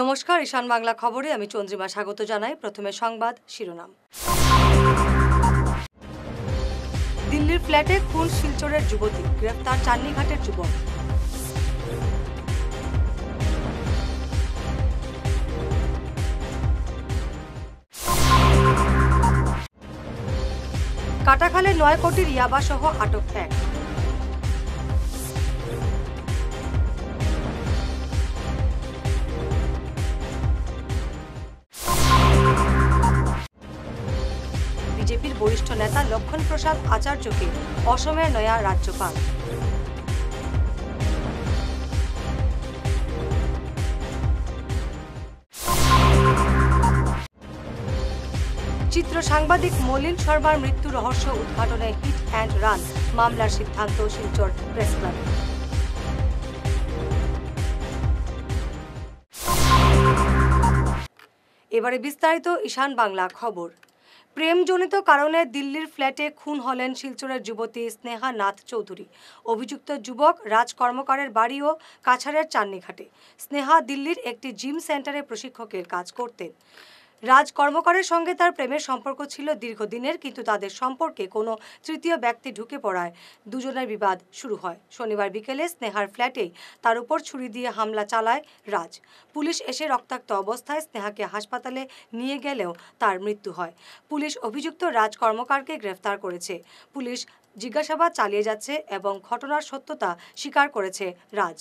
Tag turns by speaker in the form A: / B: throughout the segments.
A: নমস্কার, ঈশান বাংলা খবরে আমি চন্দ্রিমা স্বাগত জানাই। প্রথমে সংবাদ শিরোনাম। দিল্লির ফ্ল্যাটে খুন শিলচরের যুবতী, গ্রেফতার চান্নিঘাটের যুবক। কাটাখালে 9 কোটির ইয়াবা সহ আটক এক। বিজেপির বরিষ্ঠ নেতা লক্ষণ প্রসাদ আচার্যকে অসমের নয়া রাজ্যপাল। চিত্র সাংবাদিক মলিন শর্মার মৃত্যু রহস্য উদ্ঘাটনে হিট অ্যান্ড রান মামলার সিদ্ধান্ত শিলচর প্রেস ক্লাব। এবারে বিস্তারিত ঈশান বাংলা খবর। প্রেমজনিত কারণে দিল্লির ফ্ল্যাটে খুন হলেন শিলচরের যুবতী স্নেহা নাথ চৌধুরী। অভিযুক্ত যুবক রাজ কর্মকারের বাড়িও কাছাড়ের চান্নিঘাটে। স্নেহা দিল্লির একটি জিম সেন্টারে প্রশিক্ষকের কাজ করতেন। রাজ কর্মকারের সঙ্গে তার প্রেমের সম্পর্ক ছিল দীর্ঘদিনের, কিন্তু তাদের সম্পর্কে কোনো তৃতীয় ব্যক্তি ঢুকে পড়ায় দুজনের বিবাদ শুরু হয়। শনিবার বিকেলে স্নেহার ফ্ল্যাটেই তার উপর ছুরি দিয়ে হামলা চালায় রাজ। পুলিশ এসে রক্তাক্ত অবস্থায় স্নেহাকে হাসপাতালে নিয়ে গেলেও তার মৃত্যু হয়। পুলিশ অভিযুক্ত রাজ কর্মকারকে গ্রেফতার করেছে। পুলিশ জিজ্ঞাসাবাদ চালিয়ে যাচ্ছে এবং ঘটনার সত্যতা স্বীকার করেছে রাজ।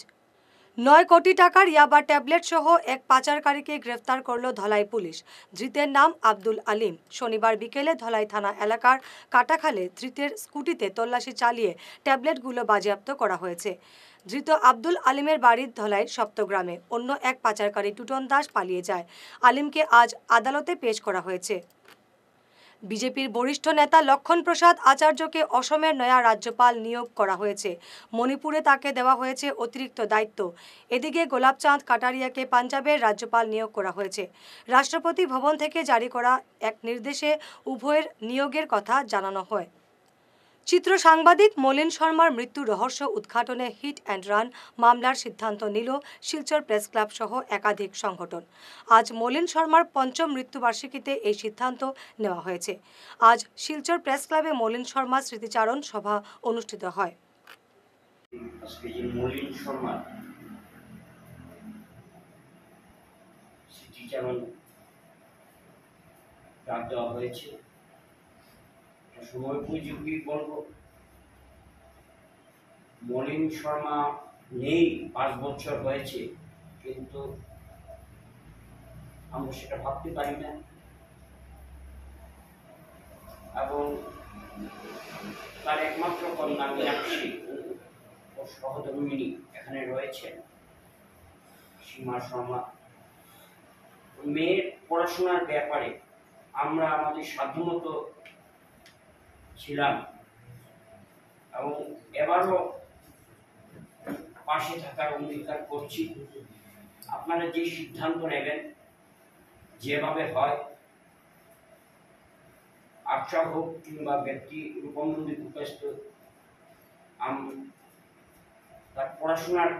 A: 9 কোটি টাকার ইয়াবা ট্যাবলেট সহ এক পাচারকারীকে গ্রেফতার করল ধলাই পুলিশ। ধৃতের নাম আব্দুল আলিম। শনিবার বিকেলে ধলাই থানা এলাকার কাটাখালে ধৃতের স্কুটিতে তল্লাশি চালিয়ে ট্যাবলেটগুলো বাজেয়াপ্ত করা হয়েছে। ধৃত আব্দুল আলিমের বাড়ির ধলাই সপ্তগ্রামে। অন্য এক পাচারকারী টুটন দাস পালিয়ে যায়। আলিমকে আজ আদালতে পেশ করা হয়েছে। বিজেপির বরিষ্ঠ নেতা লক্ষণ প্রসাদ আচার্যকে অসমের নয়া রাজ্যপাল নিয়োগ করা হয়েছে। মণিপুরে তাকে দেওয়া হয়েছে অতিরিক্ত দায়িত্ব। এদিকে গোলাপচাঁদ কাটারিয়াকে পাঞ্জাবের রাজ্যপাল নিয়োগ করা হয়েছে। রাষ্ট্রপতি ভবন থেকে জারি করা এক নির্দেশে উভয়ের নিয়োগের কথা জানানো হয়। চিত্র সাংবাদিক মলিন শর্মার মৃত্যুর রহস্য উদ্ঘাটনে হিট অ্যান্ড রান মামলার সিদ্ধান্ত নিল শিলচর প্রেস ক্লাব সহ একাধিক সংগঠন। আজ মলিন শর্মার ৫ম মৃত্যুবার্ষিকীতে এই সিদ্ধান্ত নেওয়া হয়েছে। আজ শিলচর প্রেস ক্লাবে মলিন শর্মা স্মৃতিচারণ সভা অনুষ্ঠিত হয়।
B: মলিন শর্মার স্মৃতিচারণ ডাক দেওয়া হয়েছে। সময় উপযোগী বলবো, মলিন শর্মা নেই 5 বছর হয়েছে, কিন্তু আমরা সেটা ভাবতে পারি না। এবং তার একমাত্র কন্যা মীনাক্ষী ও সহধর্মিণী এখানে রয়েছেন, সীমা শর্মা। মেয়ের পড়াশোনার ব্যাপারে আমরা আমাদের সাধ্যমতো ছিলাম এবং এবারও পাশে থাকার অঙ্গীকার করছি। আপনারা যে সিদ্ধান্ত নেবেন, যেভাবে হয়, আচ্ছা হোক কিংবা ব্যক্তি রূপমন্দির উপস্থিত, তার পড়াশোনার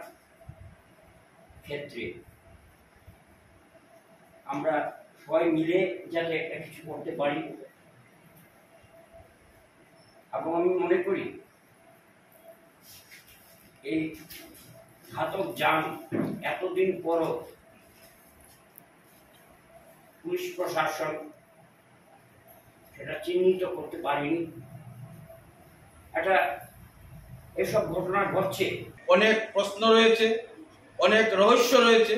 B: ক্ষেত্রে আমরা সবাই মিলে যাতে একটা কিছু করতে পারি। এবং আমি মনে করি এই ঘাতক যান এতদিন পরও পুলিশ প্রশাসন সেটা চিহ্নিত করতে পারেনি। এসব ঘটনা ঘটছে,
C: অনেক প্রশ্ন রয়েছে, অনেক রহস্য রয়েছে।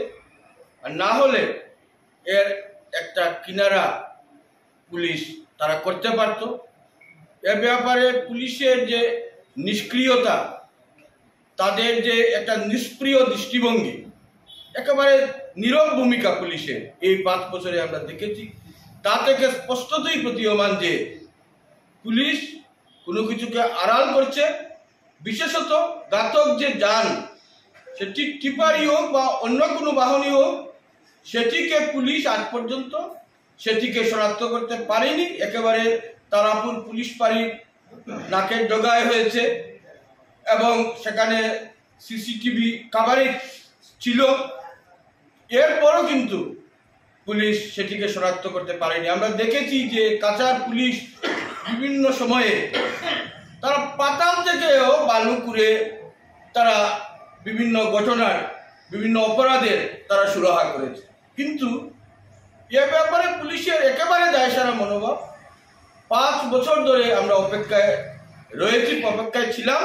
C: আর না হলে এর একটা কিনারা পুলিশ তারা করতে পারত। এ ব্যাপারে পুলিশের যে নিষ্ক্রিয়তা, তাদের যে একটা নিষ্ক্রিয় দৃষ্টিভঙ্গি, একেবারে নীরব ভূমিকা পুলিশের এই 5 বছরে আমরা দেখেছি। তা থেকে স্পষ্টতই প্রতীয়মান যে পুলিশ কোনো কিছুকে আড়াল করছে। বিশেষত ঘাতক যে যান, সেটি টিপারই হোক বা অন্য কোনো বাহনই হোক, সেটিকে পুলিশ আজ পর্যন্ত সেটিকে শনাক্ত করতে পারেনি। একেবারে তারাপুর পুলিশ ফাঁড়ির নাকের ডগায় হয়েছে এবং সেখানে সিসিটিভি কভারেজ ছিল। এরপরও কিন্তু পুলিশ সেটিকে শনাক্ত করতে পারেনি। আমরা দেখেছি যে কাছাড় পুলিশ বিভিন্ন সময়ে তারা পাতাল থেকেও বালু করে তারা বিভিন্ন ঘটনার বিভিন্ন অপরাধের তারা সুরাহা করেছে, কিন্তু এ ব্যাপারে পুলিশের একেবারে দায়সারা মনোভাব। 5 বছর ধরে আমরা অপেক্ষায় রয়েছি, অপেক্ষায় ছিলাম,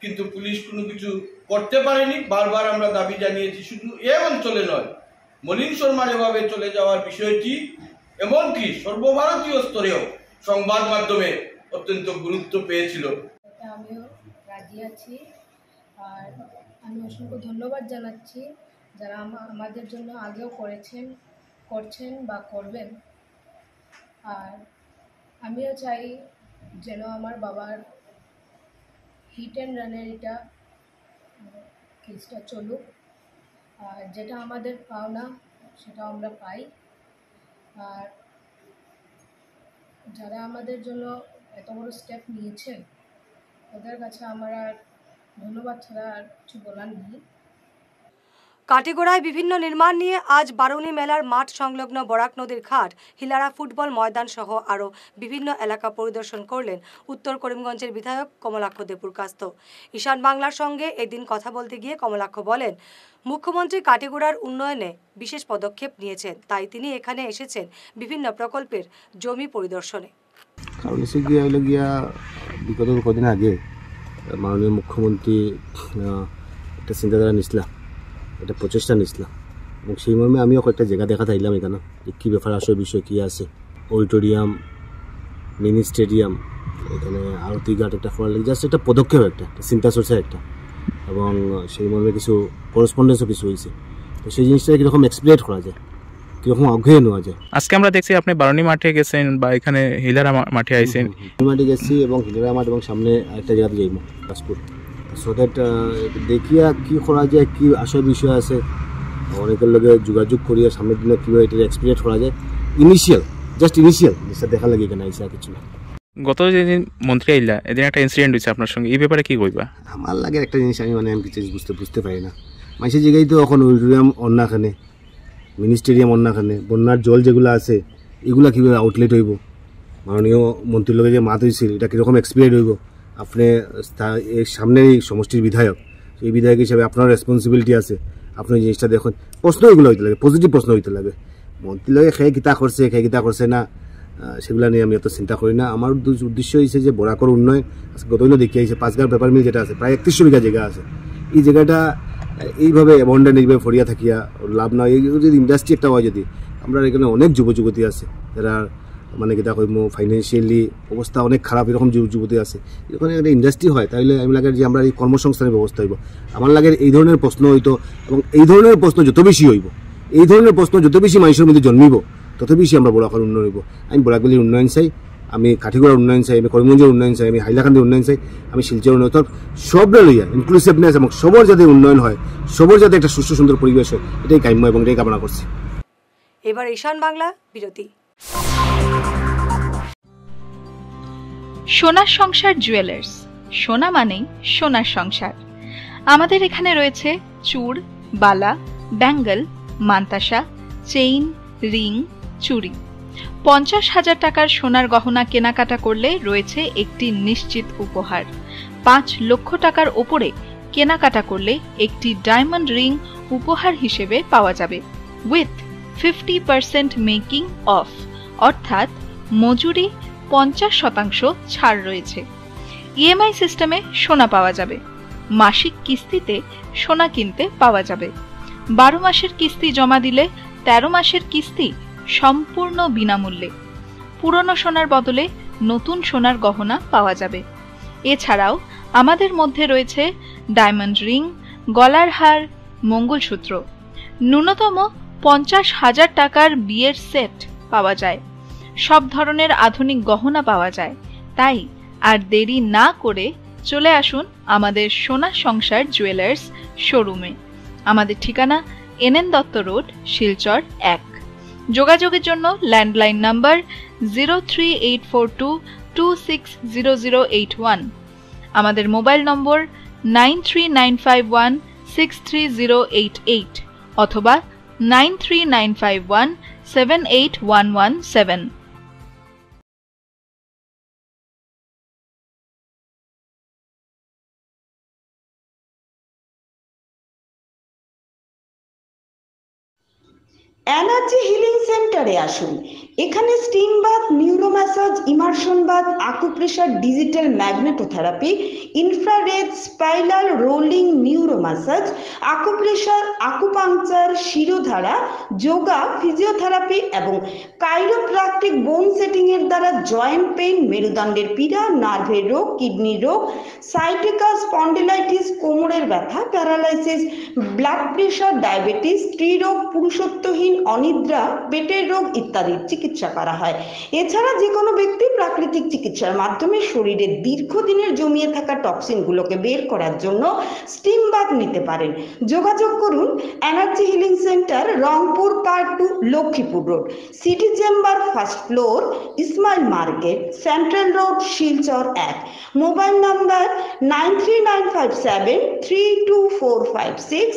C: কিন্তু পুলিশ কোনো কিছু করতে পারেনি। বারবার আমরা দাবি জানিয়েছি, শুধু এ অঞ্চলে নয়, মলিন শর্মার এভাবে চলে যাওয়ার বিষয়টি এমনকি সর্বভারতীয় স্তরেও সংবাদ মাধ্যমে অত্যন্ত গুরুত্ব পেয়েছিল।
D: আমিও রাজি আছি, আর আমি অসংখ্য ধন্যবাদ জানাচ্ছি যারা আমাদের জন্য আগেও করছেন বা করবেন। আর আমিও চাই যেন আমার বাবার হিট অ্যান্ড রানের এটা কেসটা চলুক, আর যেটা আমাদের পাওনা সেটা আমরা পাই। আর যারা আমাদের জন্য এত বড় স্টেপ নিয়েছেন ওদের কাছে আমার আর ধন্যবাদ ছাড়া আর কিছু বলার নেই।
A: কাটিগড়ায় বিভিন্ন নির্মাণ নিয়ে আজ বারুণী মেলার মাঠ সংলগ্ন বরাক নদীর ঘাট, হিলারা ফুটবল ময়দান সহ আরও বিভিন্ন এলাকা পরিদর্শন করলেন উত্তর করিমগঞ্জের বিধায়ক কমলাক্ষ দেপুরকাস্ত। ঈশান বাংলার সঙ্গে এদিন কথা বলতে গিয়ে কমলাক্ষ বলেন, মুখ্যমন্ত্রী কাটিগড়ার উন্নয়নে বিশেষ পদক্ষেপ নিয়েছেন, তাই তিনি এখানে এসেছেন বিভিন্ন প্রকল্পের জমি পরিদর্শনে।
E: কারণ এসে গিয়া বিগত কদিন আগে মাননীয় মুখ্যমন্ত্রী একটা চিন্তাধারা নিছিলাম, একটা প্রচেষ্টা নিছিলাম, এবং সেই মর্মে আমিও কয়েকটা জায়গা দেখা থাকলাম এখানে যে কী ব্যাপার আসলে বিষয় কী আছে। অডিটোরিয়াম, মিনি স্টেডিয়াম, এখানে আরতি ঘাট একটা করার লাগে, জাস্ট একটা পদক্ষেপ, একটা চিন্তা চর্চা একটা, এবং সেই মর্মে কিছু করসপন্ডেন্সও কিছু হয়েছে। তো সেই জিনিসটা কীরকম এক্সপ্লেট করা যায়, কীরকম অগ্রহে নেওয়া যায়।
F: আজকে আমরা দেখছি আপনি বারুণী মাঠে গেছেন বা এখানে হিলারা মাঠে আইছেন।
E: মাঠে গেছি এবং হিলারা মাঠ এবং সামনে একটা জায়গাতে যাইব কাশপুর, সো দ্যাট দেখিয়া কী করা যায়, কী আসল বিষয় আছে, অনেকের লগে যোগাযোগ করিয়া সামনের দিনে কীভাবে এটা এক্সপ্লেট করা যায়। জাস্ট ইনিশিয়াল জিনিসটা দেখা লাগে এখানে আইসা কিছু না।
F: গত যেদিন মন্ত্রী আইলা এদিন একটা ইনসিডেন্ট হয়েছে আপনার সঙ্গে, এই ব্যাপারে কি কইবা?
E: আমার লাগে একটা জিনিস আমি কিছু বুঝতে পারি না। মানুষের জায়গায় তো এখন অডিটোরিয়াম অন্যখানে, মিনি স্টেডিয়াম অন্যখানে, বন্যার জল যেগুলো আছে এগুলা কীভাবে আউটলেট হইব, মাননীয় মন্ত্রীর লগে যে মাত হয়েছিল এটা কীরকম এক্সপ্লেট হইব। আপনি সামনে এই সমষ্টির বিধায়ক, এই বিধায়ক হিসাবে আপনার রেসপন্সিবিলিটি আছে, আপনি জিনিসটা দেখুন। প্রশ্ন এগুলো হইতে লাগে, পজিটিভ প্রশ্ন হইতে লাগে। মন্ত্রীর লগে খেয়ে কিতা করছে না সেগুলো নিয়ে আমি এত চিন্তা করি না। আমার উদ্দেশ্য হয়েছে যে বরাকর উন্নয়ন। আজকে গতদিনও দেখে আইছে 5 গাঁও পেপার মিল যেটা আছে, প্রায় 3100 বিঘা জায়গা আছে। এই জায়গাটা এইভাবে অ্যাবন্ডেন্ট এইভাবে ফরিয়া থাকিয়া লাভ নয়। এই যদি ইন্ডাস্ট্রি একটা হয়, যদি আমরা এখানে অনেক যুবতী আছে যারা মানে কিতা কইম ফাইন্যান্সিয়ালি অবস্থা অনেক খারাপ, এরকম যুবতী আছে, এখানে একটা ইন্ডাস্ট্রি হয় তাইলে আমি লাগে যে আমরা এই কর্মসংস্থানের ব্যবস্থা হইব। আমার লাগে এই ধরনের প্রশ্ন হইতো, এবং এই ধরনের প্রশ্ন যত বেশি হইব, এই ধরনের প্রশ্ন যত বেশি মানুষের মধ্যে জন্মিব, তত বেশি আমরা বরাকর উন্নয়ন হইব। আমি বরাকবেলির উন্নয়ন চাই, আমি কাঠিগড়ার উন্নয়ন চাই, আমি করিমগঞ্জের উন্নয়ন চাই, আমি হাইলাকান্দির উন্নয়ন চাই, আমি শিলচর উন্নয়ন, সবটা লইয়া ইনক্লুসিভনেস এবং সবর যাতে উন্নয়ন হয়, সবর যাতে একটা সুস্থ সুন্দর পরিবেশ হয়, এটাই কাম্য এবং এটাই কামনা করছি।
A: এবার ঈশান বাংলা বিরতি।
G: সোনার সংসার জুয়েলার্স, সোনা মানেই সোনার সংসার। আমাদের এখানে রয়েছে চূড়, বালা, ব্যাঙ্গল, মান্তাসা, চেইন, রিং, চুড়ি। 50,000 টাকার সোনার গহনা কেনাকাটা করলে রয়েছে একটি নিশ্চিত উপহার। 5 লক্ষ টাকার ওপরে কেনাকাটা করলে একটি ডায়মন্ড রিং উপহার হিসেবে পাওয়া যাবে, উইথ 50% মেকিং অফ, অর্থাৎ মজুরি 50% ছাড় রয়েছে। ইএমআই সিস্টেমে সোনা পাওয়া যাবে, মাসিক কিস্তিতে সোনা কিনতে পাওয়া যাবে। 12 মাসের কিস্তি জমা দিলে 13 মাসের কিস্তি সম্পূর্ণ বিনামূল্যে। পুরনো সোনার বদলে নতুন সোনার গহনা পাওয়া যাবে। এছাড়াও আমাদের মধ্যে রয়েছে ডায়মন্ড রিং, গলার হার, মঙ্গলসূত্র। ন্যূনতম 50,000 টাকার বিয়ের সেট পাওয়া যায়। সব ধরনের আধুনিক গহনা পাওয়া যায়। তাই আর দেরি না করে চলে আসুন আমাদের সোনা সংসার জুয়েলার্স শোরুমে। আমাদের ঠিকানা NN দত্ত রোড, শিলচর 1। যোগাযোগের জন্য ল্যান্ডলাইন নাম্বার 038422600081, আমাদের মোবাইল নম্বর 9395163088 অথবা 93951 78117.
H: এনার্জি হিলিং সেন্টারে আসুন। এখানে steam bath, neuro massage, immersion bath, acupressure, digital magnetotherapy, infrared, spiral, rolling, neuro massage, acupressure, acupuncture, Shirodhara, yoga, physiotherapy এবং কাইরোপ্র্যাকটিক বোন সেটিং এর দ্বারা জয়েন্ট পেইন, মেরুদণ্ডের পীড়া, নার্ভের রোগ, কিডনির রোগ, সাইটিকা, স্পন্ডিলাইটিস, কোমরের ব্যথা, প্যারালাইসিস, ব্লাড প্রেশার, ডায়াবেটিস, স্ত্রীরোগ, পুরুষত্বহীন, অনিদ্রা, পেটের রোগ ইত্যাদির চিকিৎসা করা হয়। এছাড়া যে কোনো ব্যক্তি প্রাকৃতিক চিকিৎসার মাধ্যমে শরীরে দীর্ঘদিনের জমিয়ে থাকা টক্সিনগুলোকে বের করার জন্য স্টিম বাথ নিতে পারেন। যোগাযোগ করুন energy healing centre, Rangpur part 2, Lakshmipur road, city chamber, first floor, Ismail market, central road, Silchar 1। Mobile number 9395732456,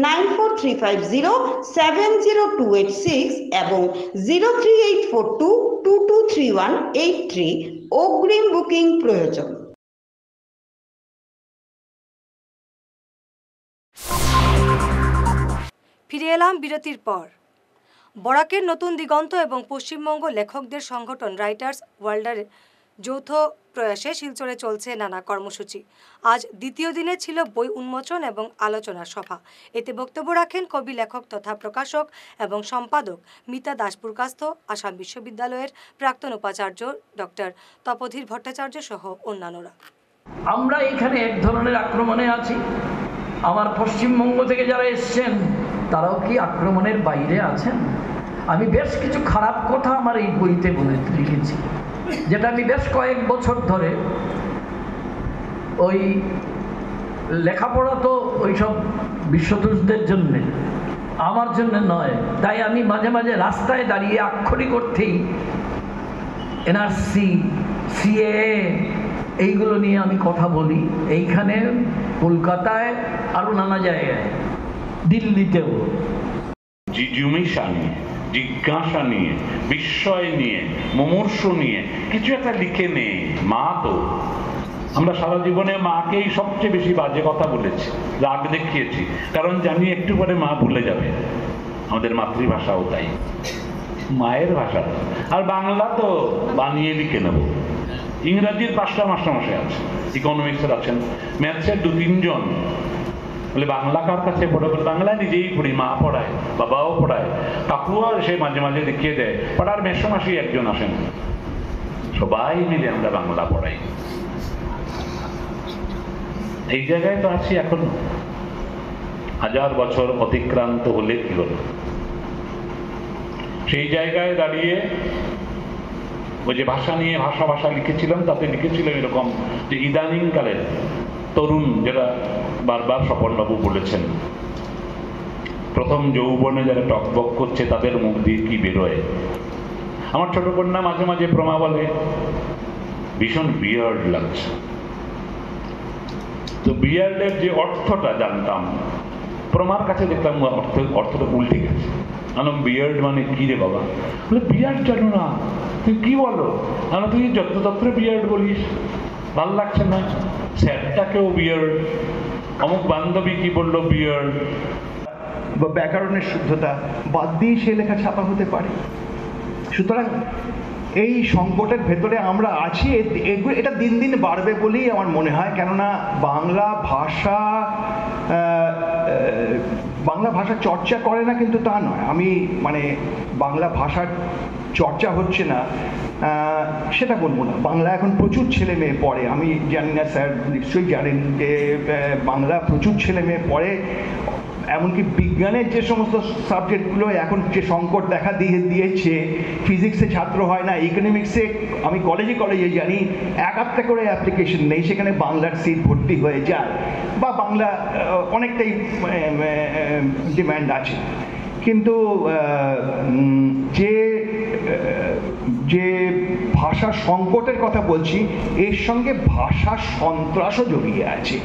H: 9435070286 এবং 03842223183। অগ্রিম বুকিং প্রয়োজন।
A: ফিরে এলাম বিরতির পর। বরাকের নতুন দিগন্ত এবং পশ্চিমবঙ্গ লেখকদের সংগঠন রাইটার্স ওয়ার্ল্ডের যৌথ প্রয়াসে শিলচরে চলছে নানা কর্মসূচি। আজ দ্বিতীয় দিনে ছিল বই উন্মোচন এবং আলোচনা সভা। এতে বক্তব্য রাখেন কবি, লেখক তথা প্রকাশক এবং সম্পাদক মিতা দাসপুরকাস্থ, আসাম বিশ্ববিদ্যালয়ের প্রাক্তন উপাচার্য ডক্টর তপোধীর ভট্টাচার্য সহ অন্যান্যরা।
I: আমরা এখানে এক ধরনের আক্রমণে আছি। আমার পশ্চিমবঙ্গ থেকে যারা এসছেন তারাও কি আক্রমণের বাইরে আছেন? আমি বেশ কিছু খারাপ কথা আমার এই বইতে লিখেছি, যেটা আমি বেশ কয়েক বছর ধরে, ওই লেখাপড়া তো ওইসব বিশ্বদূষদের জন্যে, আমার জন্য নয়। তাই আমি মাঝে মাঝে রাস্তায় দাঁড়িয়ে আক্ষরিক অর্থেই এনআরসি, সিএএ এইগুলো নিয়ে আমি কথা বলি। এইখানে কলকাতায় আরও নানা জায়গায়, দিল্লিতেও।
J: জিজ্ঞাসা নিয়ে, জিজ্ঞাসা নিয়ে, বিস্ময় নিয়ে, মুমূর্ষ নিয়ে কিছু একটা লিখে নে। মা তো আমরা সারা জীবনে মাকেই সবচেয়ে বেশি বাজে কথা বলেছি, রাগ দেখিয়েছি, কারণ জানি একটু পরে মা ভুলে যাবে। আমাদের মাতৃভাষাও তাই, মায়ের ভাষা। আর বাংলা তো বানিয়ে লিখে নেব। ইংরাজির 5টা মাস্টারমশাই আছে, ইকোনমিক্সের আছেন, ম্যাথসের 2-3 জন। বলে বাংলা কার কাছে পড়ে? বলে বাংলা নিজেই পড়ি, মা পড়ায়, বাবাও পড়ায়, কাকুও সে মাঝে মাঝে দেখিয়ে দেয়। পাড়ার মেসোমাসি একজন আসেন, সবাই মিলে আমরা বাংলা পড়াই। এই জায়গায় তো আছি এখন। 1000 বছর অতিক্রান্ত হলে কি হলো? সেই জায়গায় দাঁড়িয়ে ওই যে ভাষা নিয়ে ভাষা লিখেছিলাম, তাতে লিখেছিলাম এরকম যে ইদানিং কালের তরুণ, যারা বারবার স্বপনবাবু বলেছেন, প্রথম যৌবনে যারা টকবক করছে তাদের মুখ দিয়ে কি বেরোয়। আমার ছোট কন্যা মাঝে মাঝে প্রমা বলে ভীষণ বিয়ার্ড লাগছে। তো বিয়ার্ডের যে অর্থটা জানতাম, প্রমার কাছে দেখলাম অর্থটা উল্টে গেছে। আনম বিয়ার্ড মানে কি রে বাবা? বলে বিয়ার্ড জানো না? তুই কি বলো? তুই যত্রতত্র বিয়ার্ড বলিস, ভাল লাগছে না। স্যারটাকেও বিয়ার্ড, অমুক বান্ধবী কি বললো বিয়ার্ড।
K: বা ব্যাকরণের শুদ্ধতা বাদ দিয়ে সে লেখা ছাপা হতে পারে। সুতরাং এই সংকটের ভেতরে আমরা আছি। এটা দিন দিন বাড়বে বলেই আমার মনে হয়। কেননা বাংলা ভাষা চর্চা করে না কিন্তু তা নয়। আমি বাংলা ভাষার চর্চা হচ্ছে না সেটা বলবো না। বাংলা এখন প্রচুর ছেলে মেয়ে পড়ে। আমি জানি না, স্যার নিশ্চয়ই জানেন যে বাংলা প্রচুর ছেলে মেয়ে পড়ে। এমনকি বিজ্ঞানের যে সমস্ত সাবজেক্টগুলো এখন যে সংকট দেখা দিয়েছে, ফিজিক্সে ছাত্র হয় না, ইকোনমিক্সে আমি কলেজে জানি 1-8টা করে অ্যাপ্লিকেশন নেই, সেখানে বাংলার সিট ভর্তি হয়ে যায়, বা বাংলা অনেকটাই ডিম্যান্ড আছে। কিন্তু যে ভাষা সংকটের কথা বলছি, এর সঙ্গে ভাষা সন্ত্রাসও জড়িয়ে আছে।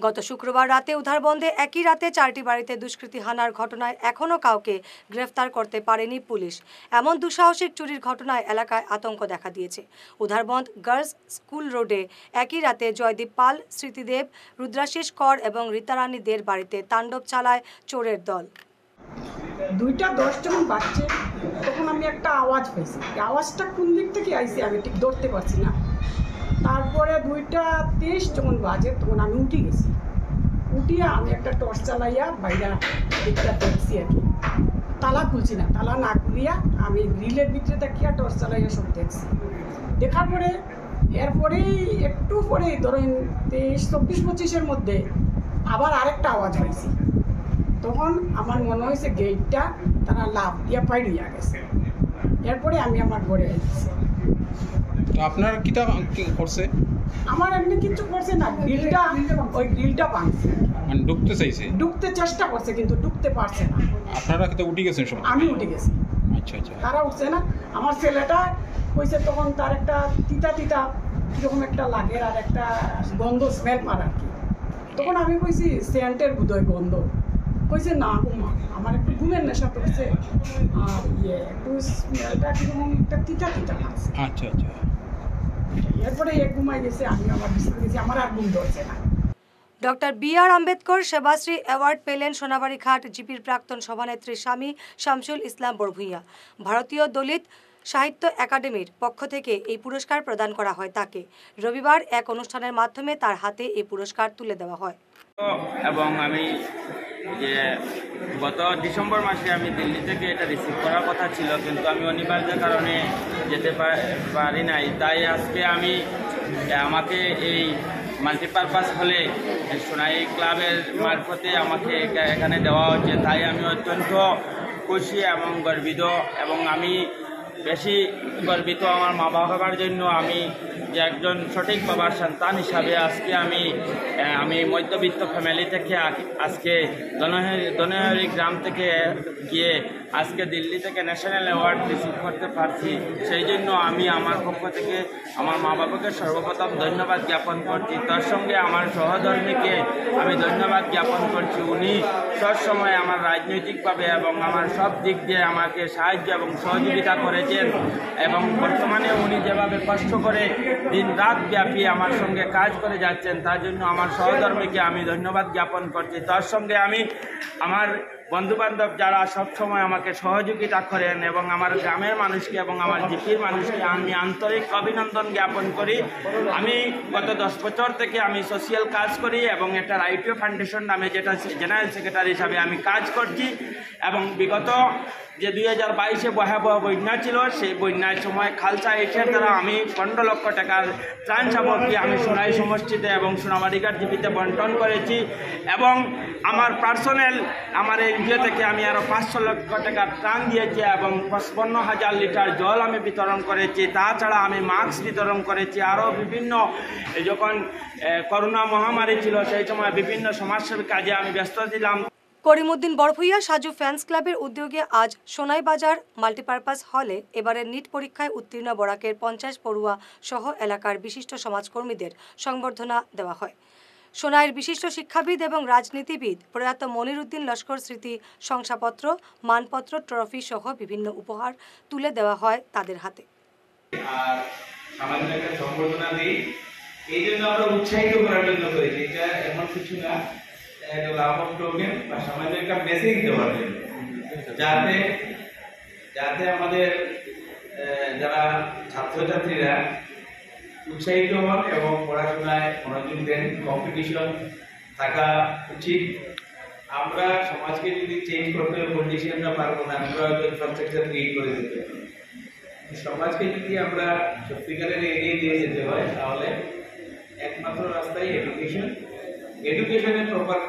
A: গত শুক্রবার রাতে উদ্ধারবন্দে একই রাতে 4টি বাড়িতে দুষ্কৃতী হানার ঘটনায় এখনও কাউকে গ্রেফতার করতে পারেনি পুলিশ। এমন দুঃসাহসিক চুরির ঘটনায় এলাকায় আতঙ্ক দেখা দিয়েছে। উদ্ধারবন্দ গার্লস স্কুল রোডে একই রাতে জয়দীপ পাল, স্মৃতিদেব, রুদ্রাশিস কর এবং রীতারানী দের বাড়িতে তাণ্ডব চালায় চোরের দল।
L: 2:10 যখন বাজছে তখন আমি একটা আওয়াজ পেয়েছি। আওয়াজটা কোন দিক থেকে আইছে আমি ঠিক ধরতে পারছি না। তারপরে 2:23 যখন বাজে তখন আমি উঠে গেছি। উঠিয়া আমি একটা টর্চ চালাইয়া বাইরে দিকটা দেখছি আর কি। তালা খুলছি না, তালা না খুলিয়া আমি গ্রিলের ভিতরে দেখিয়া টর্চ চালাইয়া সব দেখছি। দেখার পরে এরপরেই একটু পরেই ধরেন 23-24-25-এর মধ্যে আবার আরেকটা আওয়াজ হয়েছে। তখন আমার মনে হয়েছে গেটটা তারা লাভ দিয়া পাইড়িয়া গেছে। এরপরে আমি আমার ঘরে এসেছি।
F: আপনার কিটা করছে?
L: আমার এমনি কিছু করছে না, গ্রিলটা ভাঙছে।
F: মানে ঢুকতে চাইছে? ঢুকতে
L: চেষ্টা করছে কিন্তু ঢুকতে পারছে না।
F: আপনারা কিটা উঠে গেছেন সব?
L: আমি উঠে গেছি।
F: আচ্ছা আচ্ছা।
L: তারা উঠছে না। আমার ছেলেটা কইছে তখন তার একটা তিতা তিতা কিরকম একটা লাগে আর একটা গন্ধ স্মেল মার আর কি। তখন আমি কইছি সেন্টের বোধহয় গন্ধ। কইছে না ঘুমা, আমার একটু ঘুমের নেশা করছে আর একটু স্মেলটা কিরকম একটা তিতা তিতা লাগছে।
F: আচ্ছা আচ্ছা।
L: এরপরে ঘুমাই গেছে, আমি আমার বিছানা গেছি, আমার আর ঘুম ধরছে না।
A: Doctor B R. Ambedkar Sebashree award পেলেন সোনাবাড়ীঘাট জিপির প্রাক্তন সভানেত্রী স্বামী শামসুল ইসলাম বড়ভূঁইয়া। ভারতীয় দলিত সাহিত্য একাডেমির পক্ষ থেকে এই পুরস্কার প্রদান করা হয় তাকে। রবিবার এক অনুষ্ঠানের মাধ্যমে তার হাতে এই পুরস্কার তুলে দেওয়া হয়।
M: এবং আমি যে গত ডিসেম্বর মাসে আমি দিল্লি থেকে এটা রিসিভ করার কথা ছিল, কিন্তু আমি অনিবার্য কারণে যেতে পারি নাই। তাই আজকে আমাকে এই মাল্টিপারপাস হলে সোনাই ক্লাবের মারফতে আমাকে এখানে দেওয়া হচ্ছে। তাই আমি অত্যন্ত খুশি এবং গর্বিত, এবং আমি বেশি গর্বিত আমার মা বাবার জন্য। আমি যে একজন সঠিক বাবার সন্তান হিসাবে আজকে আমি মধ্যবিত্ত ফ্যামিলি থেকে আজকে দনহারি গ্রাম থেকে গিয়ে আজকে দিল্লি থেকে ন্যাশনাল অ্যাওয়ার্ড রিসিভ করতে পারছি। সেই জন্য আমি আমার পক্ষ থেকে আমার মা বাবাকে সর্বপ্রথম ধন্যবাদ জ্ঞাপন করছি। তার সঙ্গে আমার সহধর্মীকে আমি ধন্যবাদ জ্ঞাপন করছি। উনি সবসময় আমার রাজনৈতিকভাবে এবং আমার সব দিক দিয়ে আমাকে সাহায্য এবং সহযোগিতা করেছেন, এবং বর্তমানে উনি যেভাবে কষ্ট করে দিন রাত ব্যাপী আমার সঙ্গে কাজ করে যাচ্ছেন, তার জন্য আমার সহধর্মীকে আমি ধন্যবাদ জ্ঞাপন করছি। তার সঙ্গে আমি আমার বন্ধুবান্ধব যারা সবসময় আমাকে সহযোগিতা করেন এবং আমার গ্রামের মানুষকে এবং আমার জিপির মানুষকে আমি আন্তরিক অভিনন্দন জ্ঞাপন করি। আমি গত 10 বছর থেকে আমি সোশিয়াল কাজ করি এবং একটা রাইটিও ফাউন্ডেশন নামে যেটা জেনারেল সেক্রেটারি হিসাবে আমি কাজ করছি, এবং বিগত যে 2022-এ ভয়াবহ বন্যা ছিল, সেই বন্যার সময় খালসা এইটের দ্বারা আমি 15 লক্ষ টাকার ত্রাণ সামগ্রী আমি সোনাই সমষ্টিতে এবং সোনাবাড়ীঘাট জিপিতে বন্টন করেছি, এবং আমার পার্সোনাল আমার এনজিও থেকে আমি আরও 500 লক্ষ টাকার ত্রাণ দিয়েছি এবং 55,000 লিটার জল আমি বিতরণ করেছি। তাছাড়া আমি মাস্ক বিতরণ করেছি। আরও বিভিন্ন যখন করোনা মহামারী ছিল সেই সময় বিভিন্ন সমাজসেবী কাজে আমি ব্যস্ত ছিলাম।
A: করিমউদ্দিন বড়ভূঁইয়া সাজু ফ্যান্স ক্লাবের উদ্যোগে আজ সোনাইবাজার মাল্টিপারপাস হলে এবারের নিট পরীক্ষায় উত্তীর্ণ বরাকের 50 পড়ুয়া সহ এলাকার বিশিষ্ট সমাজকর্মীদের সংবর্ধনা দেওয়া হয়। সোনাইয়ের বিশিষ্ট শিক্ষাবিদ এবং রাজনীতিবিদ প্রয়াত মনিরুদ্দিন লস্কর স্মৃতি শংসাপত্র, মানপত্র, ট্রফি সহ বিভিন্ন উপহার তুলে দেওয়া হয় তাদের হাতে।
N: আর আমাদের একটা সংবর্ধনা দিই, এই জন্য আমরা উৎসাহিত করার জন্য করেছি। এটা এমন কিছু না, লাভ অফ টোকেন বা সমাজের একটা মেসেজ দেওয়ার জন্য, যাতে আমাদের যারা ছাত্রছাত্রীরা উৎসাহিত হন এবং পড়াশোনায় মনোযোগ দেন। কম্পিটিশন থাকা উচিত। আমরা সমাজকে যদি চেঞ্জ করতে হবে পলিটিশিয়ানরা পারবো না, আমরা হয়তো ইনফ্রাস্ট্রাকচার ক্রিয়েট করে দিতে পারি। সমাজকে যদি আমরা সত্যিকারের এগিয়ে দিয়ে যেতে হয় তাহলে একমাত্র রাস্তাই এডুকেশনের প্রপার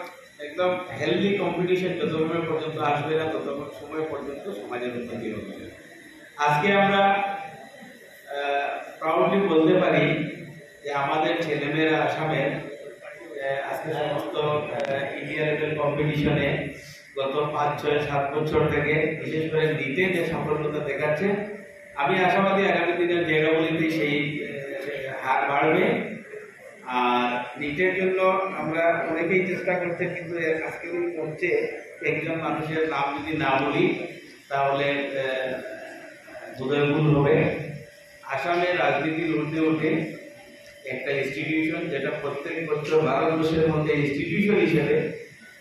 N: একদম হেলদি কম্পিটিশন যতক্ষণ পর্যন্ত আসবে না ততক্ষণ সময় পর্যন্ত সমাজের উন্নতি হবে। আজকে আমরা প্রাউডলি বলতে পারি যে আমাদের ছেলেমেয়েরা আসামের আজকে সমস্ত ইন্ডিয়া লেভেল কম্পিটিশনে গত 5, 6, 7 বছর থেকে বিশেষ করে নিতে যে সফলতা দেখাচ্ছে, আমি আশাবাদী আগামী দিনের জায়গাগুলিতে সেই হার বাড়বে। আর নিটের জন্য আমরা অনেকেই চেষ্টা করছে, কিন্তু আজকে হচ্ছে একজন মানুষের নাম যদি না বলি তাহলে বোধহয় হবে। আসামের রাজনীতির ঊর্ধ্বে উঠে একটা ইনস্টিটিউশন যেটা প্রত্যেক বছর ভারতবর্ষের মধ্যে ইনস্টিটিউশন হিসেবে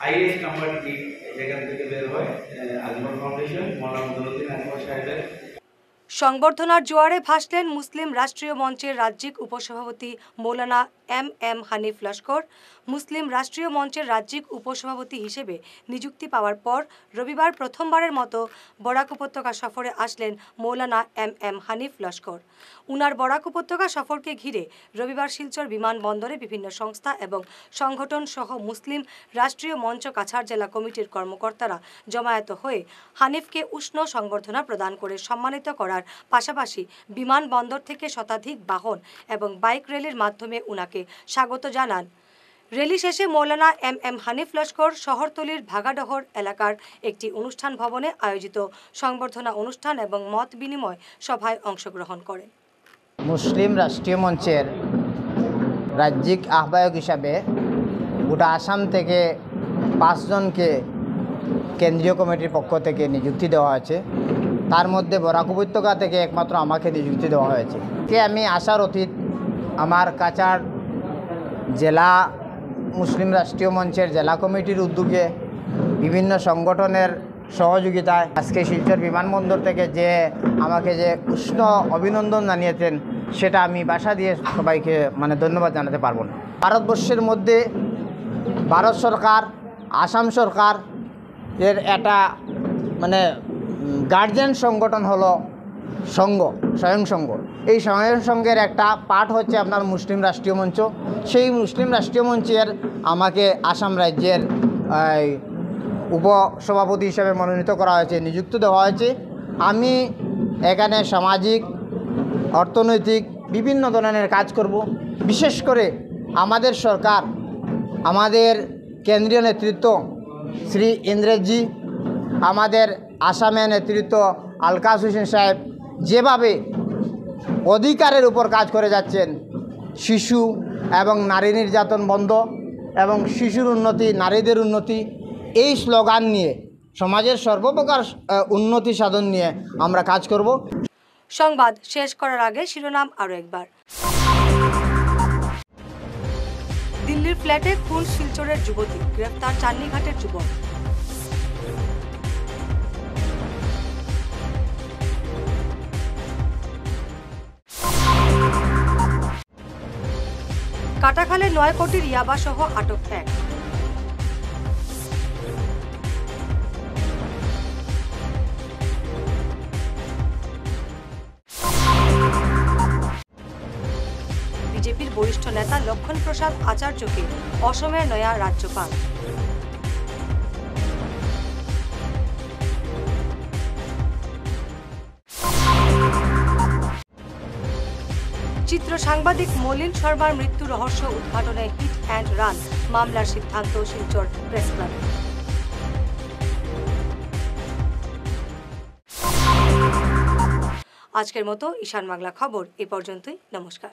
N: হাইয়েস্ট নাম্বার 3 যেখান থেকে বের হয় আজমল ফাউন্ডেশন মৌলানা মদনুদ্দিন আজমল সাহেবের।
A: সংবর্ধনার জোয়ারে ভাসলেন মুসলিম রাষ্ট্রীয় মঞ্চের রাজ্যিক উপসভাপতি মৌলানা এম হানিফ লস্কর। মুসলিম রাষ্ট্রীয় মঞ্চের রাজ্যিক উপসভাপতি হিসেবে নিযুক্তি পাওয়ার পর রবিবার প্রথমবারের মতো বরাক উপত্যকা সফরে আসলেন মৌলানা এম হানিফ লস্কর। উনার বরাক উপত্যকা সফরকে ঘিরে রবিবার শিলচর বিমানবন্দরে বিভিন্ন সংস্থা এবং সংগঠন সহ মুসলিম রাষ্ট্রীয় মঞ্চ কাছাড় জেলা কমিটির কর্মকর্তারা জমায়েত হয়ে হানিফকে উষ্ণ সংবর্ধনা প্রদান করে সম্মানিত করার পাশাপাশি বিমানবন্দর থেকে শতাধিক বাহন এবং বাইক র্যালির মাধ্যমে উনাকে স্বাগত জানান। র্যালি শেষে মৌলানা এম হানিফ লস্কর শহরতলির ভাগাডহর এলাকার একটি অনুষ্ঠান ভবনে আয়োজিত সংবর্ধনা অনুষ্ঠান এবং মত বিনিময় সভায় অংশগ্রহণ করেন।
O: মুসলিম রাষ্ট্রীয় মঞ্চের রাজ্যিক আহ্বায়ক হিসাবে গোটা আসাম থেকে 5 জনকে কেন্দ্রীয় কমিটির পক্ষ থেকে নিযুক্তি দেওয়া হয়েছে। তার মধ্যে বরাক উপত্যকা থেকে একমাত্র আমাকে নিযুক্তি দেওয়া হয়েছে। আমি আসার অতীত আমার কাছাড় জেলা মুসলিম রাষ্ট্রীয় মঞ্চের জেলা কমিটির উদ্যোগে বিভিন্ন সংগঠনের সহযোগিতায় আজকে শিলচর বিমানবন্দর থেকে যে আমাকে যে উষ্ণ অভিনন্দন জানিয়েছেন সেটা আমি ভাষা দিয়ে সবাইকে ধন্যবাদ জানাতে পারবো না। ভারতবর্ষের মধ্যে ভারত সরকার আসাম সরকার এর একটা গার্জিয়ান সংগঠন হলো সংঘ, স্বয়ং সংঘ। এই স্বয়ং সংঘের একটা পার্ট হচ্ছে আপনার মুসলিম রাষ্ট্রীয় মঞ্চ। সেই মুসলিম রাষ্ট্রীয় মঞ্চের আমাকে আসাম রাজ্যের উপসভাপতি হিসেবে মনোনীত করা হয়েছে, নিযুক্ত দেওয়া হয়েছে। আমি এখানে সামাজিক অর্থনৈতিক বিভিন্ন ধরনের কাজ করব। বিশেষ করে আমাদের সরকার, আমাদের কেন্দ্রীয় নেতৃত্ব শ্রী ইন্দ্রেশজি, আমাদের আসামের নেতৃত্ব আলকাস হোসেন সাহেব যেভাবে অধিকারের উপর কাজ করে যাচ্ছেন, শিশু এবং নারী নির্যাতন বন্ধ এবং শিশুর উন্নতি, নারীদের উন্নতি, এই স্লোগান নিয়ে সমাজের সর্বপ্রকার উন্নতি সাধন নিয়ে আমরা কাজ করব।
A: সংবাদ শেষ করার আগে শিরোনাম আরও একবার। দিল্লির ফ্ল্যাটে খুন শিলচরের যুবতী, গ্রেফতার চান্নিঘাটের যুবক। কাটাখালে 9 কোটির ইয়াবা সহ আটক 1। বিজেপির বরিষ্ঠ নেতা লক্ষণ প্রসাদ আচার্যকে অসমের নয়া রাজ্যপাল। চিত্র সাংবাদিক মলিন শর্মার মৃত্যু রহস্য উদ্ঘাটনে হিট অ্যান্ড রান মামলার সিদ্ধান্ত শিলচর প্রেস ক্লাব। আজকের মতো ঈশান বাংলা খবর এ পর্যন্তই। নমস্কার।